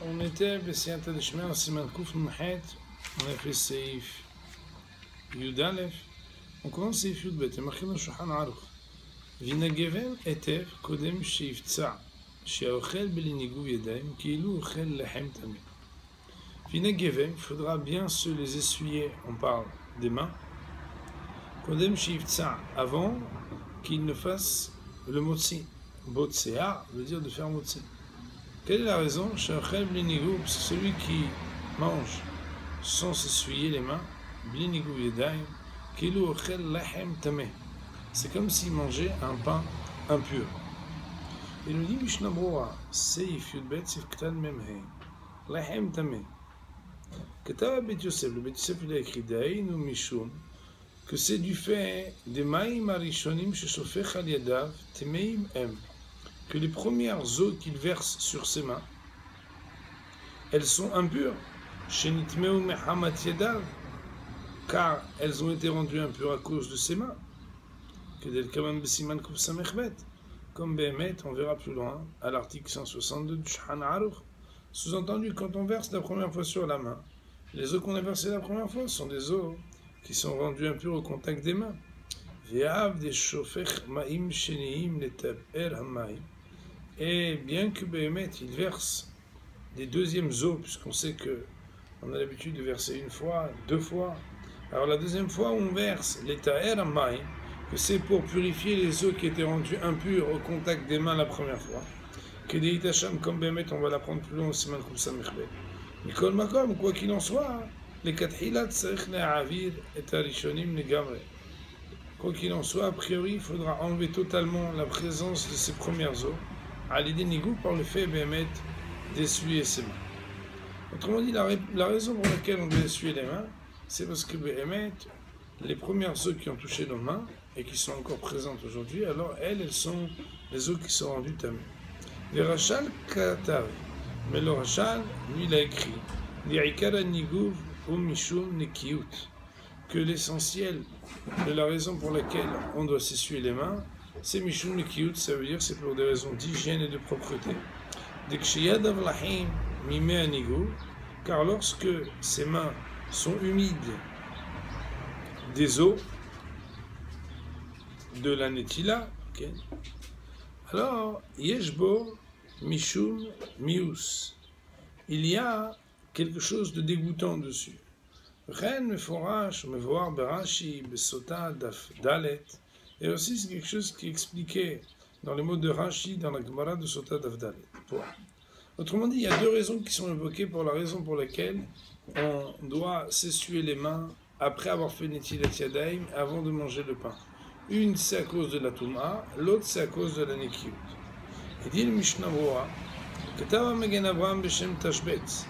On était בסייעתא דשמיא, סימן קנ"ח, on a fait סעיף י"א, on commence סעיף י"ב, זה marqué dans שולחן ערוך. וינגבם היטב קודם שיפצע, שהאוכל בלי ניגוב ידיים, כאילו אוכל לחם טמא. וינגבם, il faudra bien se les essuyer, on parle des mains, קודם שיפצע, avant qu'il ne fasse le motzi. Botsea veut dire de faire motzi. Quelle est la raison? Parce que celui qui mange sans s'essuyer les mains, c'est comme s'il mangeait un pain impur. Il nous dit Mishnah Broa, Seif Yudbet, Sif Ktan Memhe, Lahem Tameh. Ketava Bet Yosef, le Bet Yosef il a écrit Daïn ou Mishum, que c'est du fait des Maïm Arishonim Sheshofech Al Yadav, Temeim Em. Que les premières eaux qu'il verse sur ses mains, elles sont impures, car elles ont été rendues impures à cause de ses mains. Comme Béhémet, on verra plus loin, à l'article 162 du Shulchan Aruch. Sous-entendu, quand on verse la première fois sur la main, les eaux qu'on a versées la première fois sont des eaux qui sont rendues impures au contact des mains. Et bien que Béhémet, il verse des deuxièmes eaux, puisqu'on sait qu'on a l'habitude de verser une fois, deux fois. Alors la deuxième fois, on verse les ta'er amay, que c'est pour purifier les eaux qui étaient rendues impures au contact des mains la première fois. Que des itacham comme Béhémet, on va l'apprendre plus loin au siman kum samechbet. Mikol makom, quoi qu'il en soit, les kathilat tzarich le'avir et arishonim legamre. Quoi qu'il en soit, a priori, il faudra enlever totalement la présence de ces premières eaux, à l'idée nigou par le fait Béhémet d'essuyer ses mains. Autrement dit, la raison pour laquelle on doit essuyer les mains, c'est parce que Béhémet, les premières eaux qui ont touché nos mains et qui sont encore présentes aujourd'hui, alors elles sont les eaux qui sont rendues tamées. Le Rachal Katav, mais le Rachal, lui, il a écrit Li'ikara nigouv ou mishum nekiyut, que l'essentiel de la raison pour laquelle on doit s'essuyer les mains, c'est mishum nekiyut, ça veut dire c'est pour des raisons d'hygiène et de propreté. Car lorsque ses mains sont humides des eaux de la netila, okay, alors yeshbo mishum mius, il y a quelque chose de dégoûtant dessus. Et aussi c'est quelque chose qui est expliqué dans les mots de Rashi dans la Gemara de Sota Daf Dalet. Autrement dit, il y a deux raisons qui sont évoquées pour la raison pour laquelle on doit s'essuyer les mains après avoir fait Netilat Yadayim avant de manger le pain. Une, c'est à cause de la Touma, l'autre, c'est à cause de la Nekiyut. Il dit le Mishnah Broa, Ketava Magen Avraham Beshem Tashbetz.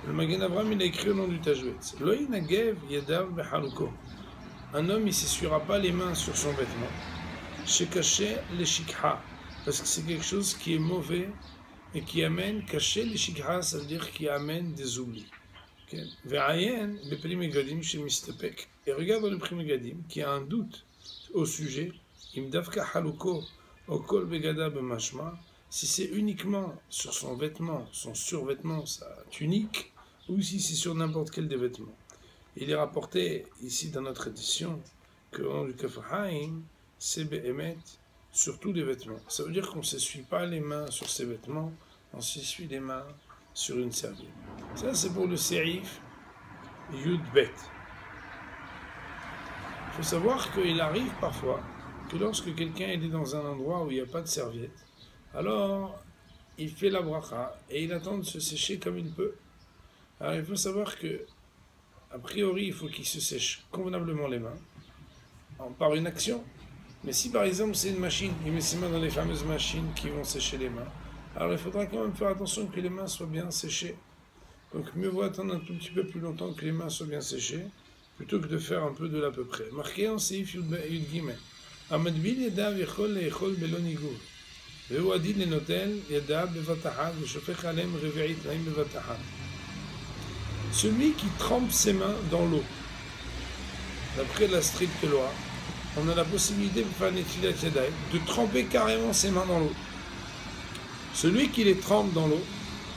Le Magen Avraham, il a écrit au nom du Tashbetz. Lo yinagev yadav behaluko. Un homme, il ne s'essuiera pas les mains sur son vêtement. Shekaché le shikha, parce que c'est quelque chose qui est mauvais et qui amène, caché le shikha, ça veut dire qui amène des oublis. Ve'ayen bepri megadim chez mistepek. Et regarde le Pri Megadim qui a un doute au sujet. Imdavka haluko okol begada bemashma. Si c'est uniquement sur son vêtement, son survêtement, sa tunique, ou si c'est sur n'importe quel des vêtements. Il est rapporté ici dans notre édition que au nom du Kaf Haïm, c'est Béhémet sur tous les vêtements. Ça veut dire qu'on ne s'essuie pas les mains sur ses vêtements, on s'essuie les mains sur une serviette. Ça, c'est pour le Seif Yud Bet. Il faut savoir qu'il arrive parfois que lorsque quelqu'un est dans un endroit où il n'y a pas de serviette, alors il fait la bracha et il attend de se sécher comme il peut. Alors il faut savoir que, a priori, il faut qu'il se sèche convenablement les mains par une action. Mais si par exemple c'est une machine, il met ses mains dans les fameuses machines qui vont sécher les mains, alors il faudra quand même faire attention que les mains soient bien séchées. Donc mieux vaut attendre un tout petit peu plus longtemps que les mains soient bien séchées, plutôt que de faire un peu de l'à peu près. Marqué en Seif Yud Gimel. Amadbil yadav yechol leechol belo niguv. Vehu adid lenotel yadav bevatachat veshofech alem reve'it laim bevatachat. Celui qui trempe ses mains dans l'eau, d'après la stricte loi, on a la possibilité de faire Netilat Yadayim, de tremper carrément ses mains dans l'eau. Celui qui les trempe dans l'eau,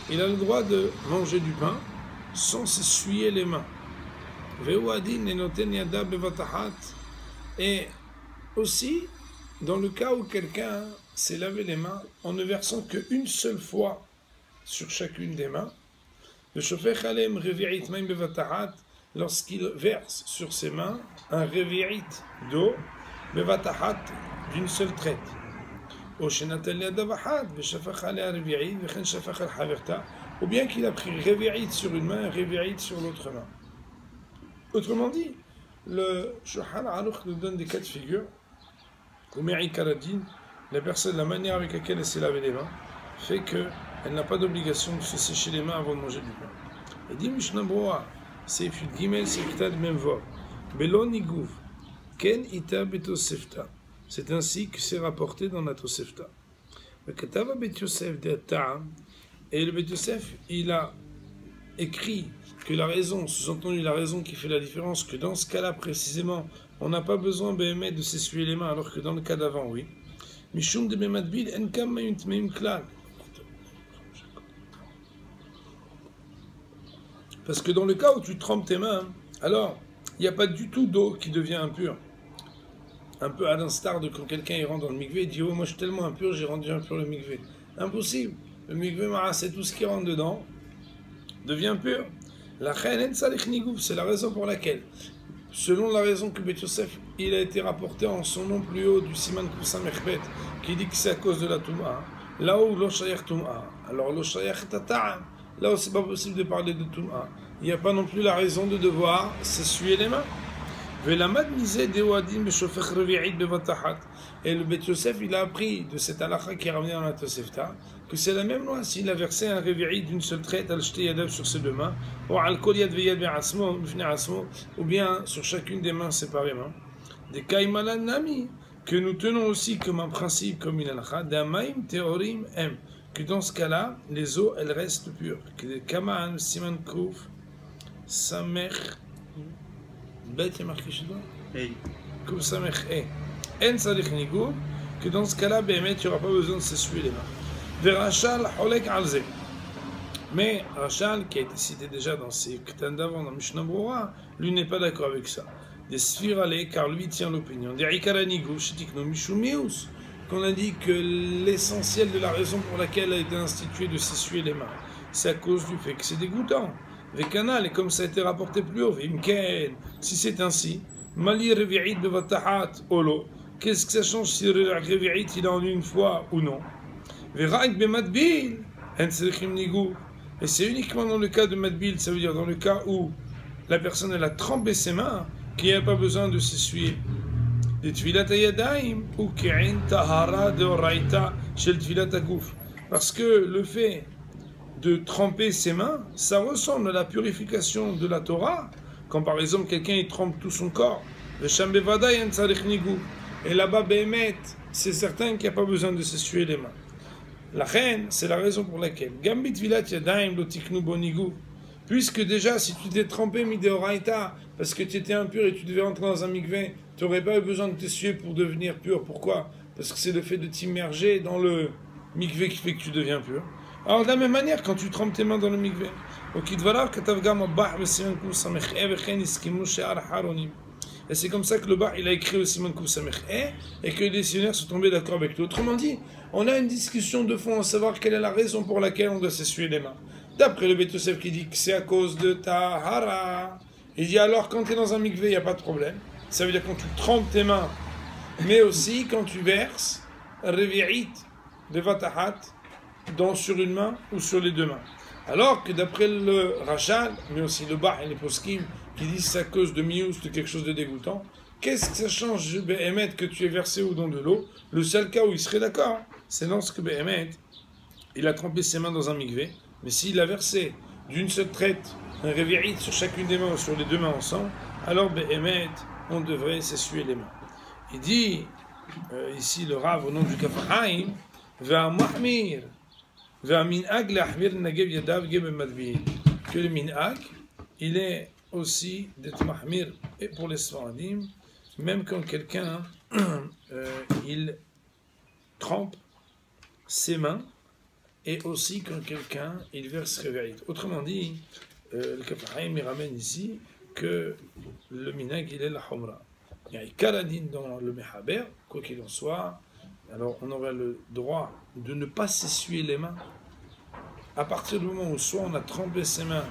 il a le droit de manger du pain sans s'essuyer les mains. Et aussi, dans le cas où quelqu'un s'est lavé les mains en ne versant qu'une seule fois sur chacune des mains, le shofech alem revi'it maim bevatahat, lorsqu'il verse sur ses mains un revi'it d'eau bevatahat d'une seule traite. Ou bien qu'il a pris revi'it sur une main et revi'it sur l'autre main. Autrement dit, le Shulchan Aruch nous donne des cas de figure où Me'ikaradin, la personne, la manière avec laquelle elle s'est lavé les mains, fait qu'elle n'a pas d'obligation de se sécher les mains avant de manger du pain. Il dit Mishnah Broa, c'est Gimel Sekta de Memvov, Belon Nigouv, Ken Ita Betosefta. C'est ainsi que c'est rapporté dans la Tosefta. Et le Bet Yosef, il a écrit que la raison, sous-entendu la raison qui fait la différence, que dans ce cas-là précisément, on n'a pas besoin de s'essuyer les mains, alors que dans le cas d'avant, oui. Mishum de Bemadbil, Enkam Mayim Klal. Parce que dans le cas où tu trempes tes mains, alors il n'y a pas du tout d'eau qui devient impure. Un peu à l'instar de quand quelqu'un rentre dans le mikvé et dit oh, moi je suis tellement impur, j'ai rendu impur le mikvé. Impossible. Le mikvé, c'est tout ce qui rentre dedans devient pur. La reine c'est la raison pour laquelle, selon la raison que Bet Yosef, il a été rapporté en son nom plus haut du Siman Koussam Echbet, qui dit que c'est à cause de la Touma. Là où lo shayach Touma, alors lo shayach Tata'am, là où c'est pas possible de parler de Touma, il n'y a pas non plus la raison de devoir s'essuyer les mains. Et le Bet Yosef, il a appris de cette halakha qui est ramenée dans la Tosefta, que c'est la même loi s'il a versé un revi'id d'une seule traite, al-shte yadav sur ses deux mains, ou al-kol yad veyad bi'asmo, ou bien sur chacune des mains séparément. Des kaimalan nami, que nous tenons aussi comme un principe, comme une halakha, d'amaim teorim em, que dans ce cas-là, les eaux, elles restent pures. Que les kaman siman kouf, samer, bête, il y a marqué chez toi? Kouf samer e. En salih nigou, que dans ce cas-là, Béhémet, il n'y aura pas besoin de s'essuyer les mains. Rachal holek alze. Mais Rachal, qui a été cité déjà dans ses ketans d'avant, dans Mishnah Brura, lui n'est pas d'accord avec ça. Des sphirale, car lui tient l'opinion. Des rikaranigou, shetikno mishumius, qu'on a dit que l'essentiel de la raison pour laquelle a été institué de s'essuyer les mains, c'est à cause du fait que c'est dégoûtant. Vekanal, et comme ça a été rapporté plus haut, Vimken, si c'est ainsi, Mali revi'id bevatahat olo, qu'est-ce que ça change si le revi'id il est en une fois ou non? Et c'est uniquement dans le cas de Madbil, ça veut dire dans le cas où la personne elle a trempé ses mains, qu'il n'y a pas besoin de s'essuyer. Parce que le fait de tremper ses mains, ça ressemble à la purification de la Torah, quand par exemple quelqu'un il trempe tout son corps. Et là-bas, Béhémet, c'est certain qu'il n'y a pas besoin de s'essuyer les mains. La reine, c'est la raison pour laquelle. Gambit vilat yadaim lo tiknu bonigu. Puisque déjà, si tu t'es trempé mideoraita, parce que tu étais impur et tu devais rentrer dans un mikvé, tu n'aurais pas eu besoin de t'essuyer pour devenir pur. Pourquoi? Parce que c'est le fait de t'immerger dans le mikvé qui fait que tu deviens pur. Alors de la même manière, quand tu trempes tes mains dans le mikvé, et c'est comme ça que le bar il a écrit le Siman Kouf Samech et que les dictionnaires sont tombés d'accord avec lui. Autrement dit, on a une discussion de fond à savoir quelle est la raison pour laquelle on doit s'essuyer les mains. D'après le Bet Yosef qui dit que c'est à cause de ta hara, il dit alors quand tu es dans un mikvé, il n'y a pas de problème. Ça veut dire quand tu trempes tes mains, mais aussi quand tu verses revi'it de vatahat sur une main ou sur les deux mains. Alors que d'après le Rachal, mais aussi le Bah et les Poskim, qui disent c'est à cause de mius, de quelque chose de dégoûtant, qu'est-ce que ça change, Béhémet, que tu es versé ou dans de l'eau? Le seul cas où il serait d'accord, c'est lorsque Béhémet, il a trempé ses mains dans un mikvé, mais s'il a versé d'une seule traite un revi'it sur chacune des mains ou sur les deux mains ensemble, alors Béhémet, on devrait s'essuyer les mains. Il dit, ici le Rav au nom du Kafahaim, va mahmir, va minhag lahmir nagev yadav gebe madbi, que le minhag, il est aussi d'être mahmir et pour les Sfaradim, même quand quelqu'un il trempe ses mains et aussi quand quelqu'un il verse réveil. Autrement dit, le Kafahaim il ramène ici que le minag il est la humra. Il y a Karadine dans le Mehaber, quoi qu'il en soit, alors on aurait le droit de ne pas s'essuyer les mains à partir du moment où soit on a trempé ses mains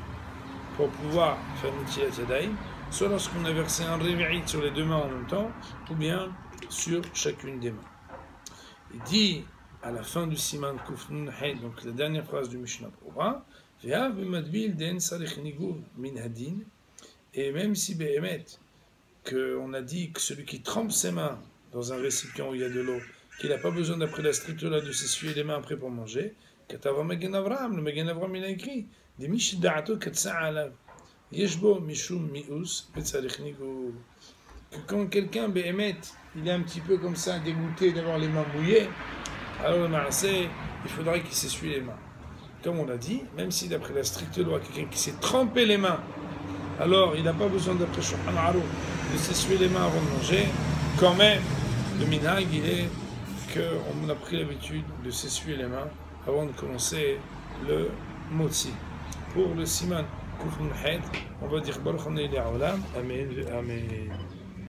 pour pouvoir faire Nitilat Yadayim, soit lorsqu'on a versé un réveil sur les deux mains en même temps, ou bien sur chacune des mains. Il dit à la fin du Siman Kuf Nun Hay, donc la dernière phrase du Mishnah Pourra, et même si Behemet, qu'on a dit que celui qui trempe ses mains dans un récipient où il y a de l'eau, qu'il n'a pas besoin d'après la stricture de s'essuyer les mains après pour manger, le Magen Avraham il a écrit, que quand quelqu'un Behemet, il est un petit peu comme ça, dégoûté d'avoir les mains mouillées, alors le Maaseh, il faudrait qu'il s'essuie les mains. Comme on l'a dit, même si d'après la stricte loi, quelqu'un qui s'est trempé les mains, alors il n'a pas besoin d'après Shulchan Aruch de s'essuyer les mains avant de manger, quand même, le minhag, il est qu'on a pris l'habitude de s'essuyer les mains avant de commencer le motzi. Pour le siman Kuf Nun Het, on va dire Baruch Hanei Le'olam, Amen, Amen.